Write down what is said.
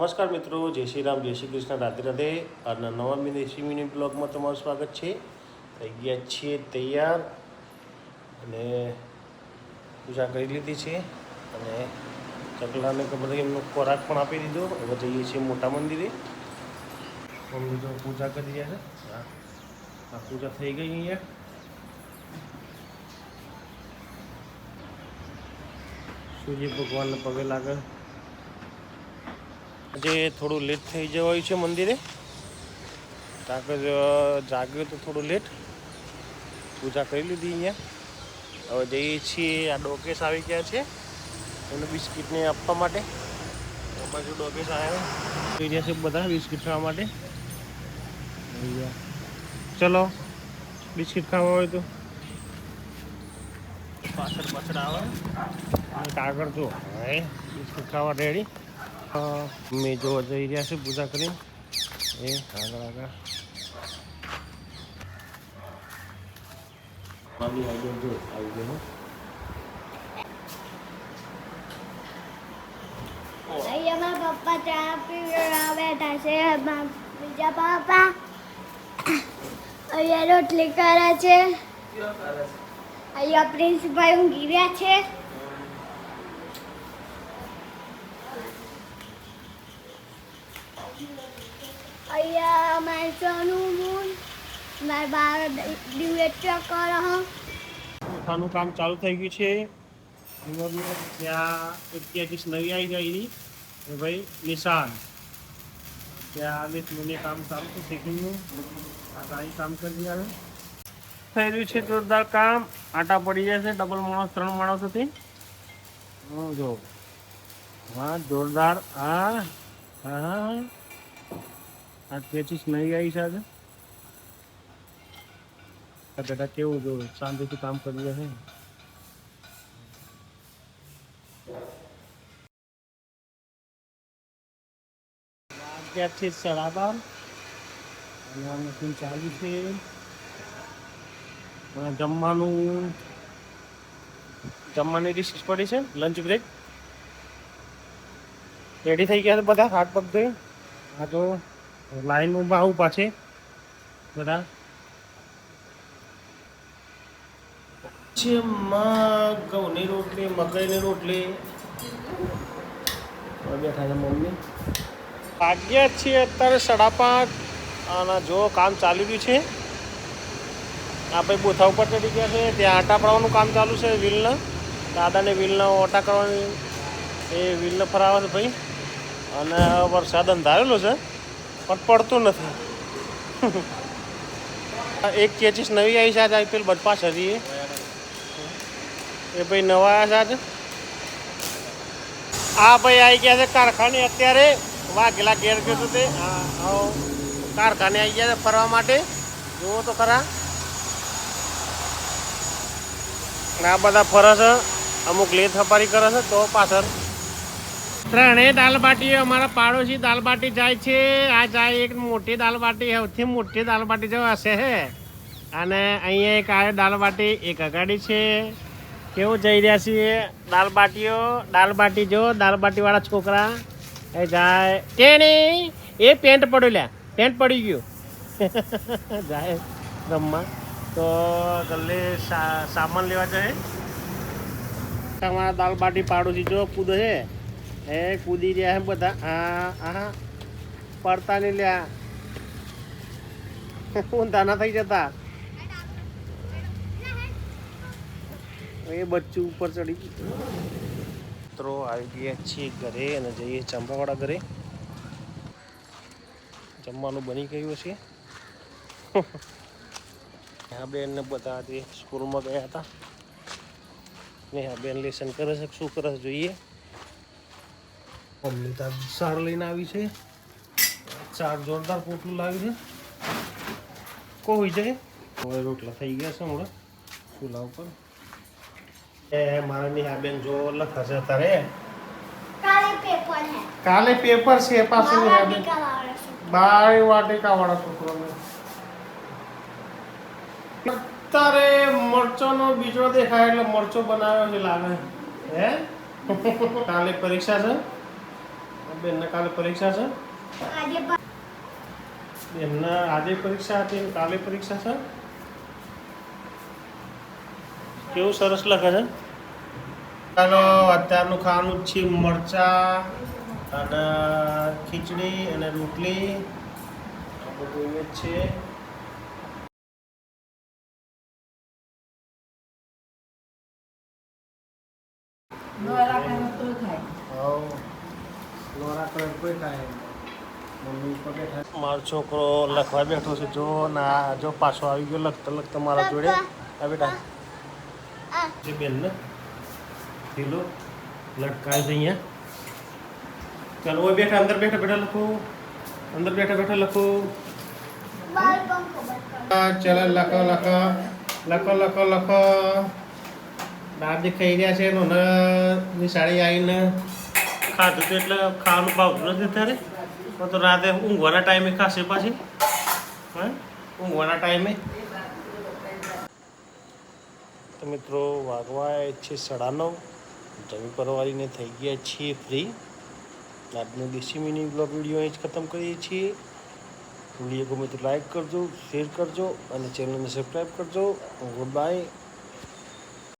નમસ્કાર મિત્રો, જય શ્રી રામ, જય શ્રી કૃષ્ણ, રાધે રાધે. આજના નવા દેશી મિની બ્લોગમાં તમારું સ્વાગત છે. થઈ ગયા છીએ તૈયાર અને પૂજા કરી લીધી છે અને ચકલાને બધા એમનો ખોરાક પણ આપી દીધો. હવે જઈએ છીએ મોટા મંદિરે. મમ્મી તો પૂજા કરી રહ્યા છે. આ પૂજા થઈ ગઈ અહીંયા. સૂર્ય ભગવાનને પગે લાગે. આજે થોડું લેટ થઈ જવાયું છે મંદિરે, કારણ કે જાગ્યો તો થોડું લેટ. પૂજા કરી લીધી અહીંયા. હવે જઈએ છીએ. આ ડોકેશ આવી ગયા છે એમને બિસ્કિટને આપવા માટે. બાજુ ડોકેશ આવ્યા થઈ રહ્યા છે બધા બિસ્કિટ ખાવા માટે. ચલો બિસ્કિટ ખાવા હોય તો પાછળ પાછળ આવે કાગળ જો હે બિસ્કિટ ખાવા રેડી. મેં જોવા જઈ રહ્યા છે પૂજા કરીને. આગળ આગળ આવી ગયો. અહીંયા પપ્પા ચા પીવા બેઠા છે. બીજા પપ્પા અહીંયા રોટલી કરે છે. અહીંયા પ્રિન્સભાઈ ઊંઘી રહ્યા છે. અહીંયા મારી સોનું મૂન મારા બાર ડિબેટ કરો. ખાનું કામ ચાલુ થઈ ગયું છે. ત્યાં અત્યારથી નવી આવી ગઈ ભાઈ નિશાન. ત્યાં મને કામ ચાલુ છે શીખીનું. આ ગાડી કામ કરી આવે થઈ રહ્યું છે જોરદાર કામ. આટા પડી જાય છે ડબલ માણસ 3 માણસોથી. જો હા જોરદાર. હા હા હા આ પેચીસ નહીં આવી છે આજે. બેટા કેવું જો શાંતિથી કામ કરી રહ્યા છે. ત્યારથી 12:30 મશીન ચાલુ છે. જમવાની ડિશિસ પડી છે. લંચ બ્રેક રેડી થઈ ગયા છે બધા. હાથ પગ ધોઈ આ તો લાઈનમાં આવું પાછે બધા ઘઉંની રોટલી, મકાઈની રોટલી બેઠા છે મમ્મી. વાગ્યા છીએ અત્યારે 5:30 અને જો કામ ચાલી રહ્યું છે. આ ભાઈ બોથા ઉપર ચડી ગયા છે. ત્યાં આટા પડાવવાનું કામ ચાલુ છે. વ્હીલના દાદાને વ્હીલના ઓટા કરવાની એ વ્હીલને ફરાવે છે ભાઈ. અને વરસાદ અંધારેલો છે પણ પડતો નથી. એક ચેચીસ નવી આવી છે આજે આઈપીએલ બદપાસ હતી એ ભાઈ નવા આવ્યા છે આજે. આ ભાઈ આવી ગયા છે કારખાને. અત્યારે વાઘેલા ઘેર ગયો હતો તે કારખાને આવી ગયા છે ફરવા માટે. જુઓ તો ખરા આ બધા ફરે છે. અમુક લેથ સફારી કરે છે તો પાછળ ત્રણેય દાલબાટી અમારા પાડોશી દાલબાટી જાય છે. આ જાય એક મોટી દાલબાટી, સૌથી મોટી દાલબાટી જો હશે હે. અને અહીંયા એક આવે દાલબાટી, એક અગાડી છે. કેવું જઈ રહ્યા છીએ દાલબાટી જો દાલબાટીવાળા છોકરા એ જાય. ટેણી એ પેન્ટ પડ્યો લ્યા, પેન્ટ પડી ગયું જાય રમવા. તો ગલ્લે સામાન લેવા જાય. તમારા દાલબાટી પાડોશી જો કૂદો છે એ કૂદી રહ્યા છે બધા. હા પડતા નહીં લ્યા, ઊંધા ના થઈ જતા. એ બચ્ચું ઉપર ચડી ગયું. મિત્રો આવી ગયા છીએ ઘરે અને જઈએ ચંપાવાળા ઘરે. જમવાનું બની ગયું છે. હા બેનને બધા આજે સ્કૂલમાં ગયા હતા ને હા બેન લેસન કરે છે. શું કરે છે જોઈએ. મમ્મી તાર સાર લઈને આવી છે. ચાર જોરદાર પોટલું લાવી છે. કોઈ જાય હવે રોટલા થઈ ગયા છે હમણાં ચૂલા ઉપર. મારા નિહાબેન જો લખે છે તારે કાલે પેપર છે પાછું. નિહાબેન 12 વાટિકા વાળા છોકરોને તારે મરચોનો બીજો દેખાય એટલે મરચો બનાવ્યો છે લાગે હે. કાલે પરીક્ષા છે બેનને કાલે પરીક્ષા છે આજે પણ બેનને આજે પરીક્ષા હતી ને કાલે પરીક્ષા છે કેવું સરસ લખે છે ચાલો અત્યારનું ખાવાનું જ છે મરચા અને ખીચડી અને રોટલી આ બધું એ જ છે મારો છોકરો લખવા બેઠો છે જો ના જો પાછો આવી ગયો લખતો લખતો મારા જોડે આ બેટા જે બેન ને પેલો લટકાય છે અહીંયા ચાલો ઓય બેઠા અંદર બેઠા બેઠા લખો અંદર બેઠા બેઠા લખો બાર પંખો બંધ ચાલો લખો લખો લખો લખો લખો દાદી ખાઈ રહ્યા છે ને નિશાળી આવીને ખાધું તો એટલે ખાવાનું ભાવતું નથી ત્યારે તો રાતે ઊંઘવાના ટાઈમે ખાશે પાછી હા ઊંઘવાના ટાઈમે તો મિત્રો વાગવા છે 9:30 જમી પરવારીને થઈ ગયા છીએ ફ્રી આજનો દેશી મિની બ્લોગ વિડીયો અહીં જ ખતમ કરીએ છીએ વિડીયો ગમે તો લાઈક કરજો શેર કરજો અને ચેનલને સબસ્ક્રાઈબ કરજો ગુડ બાય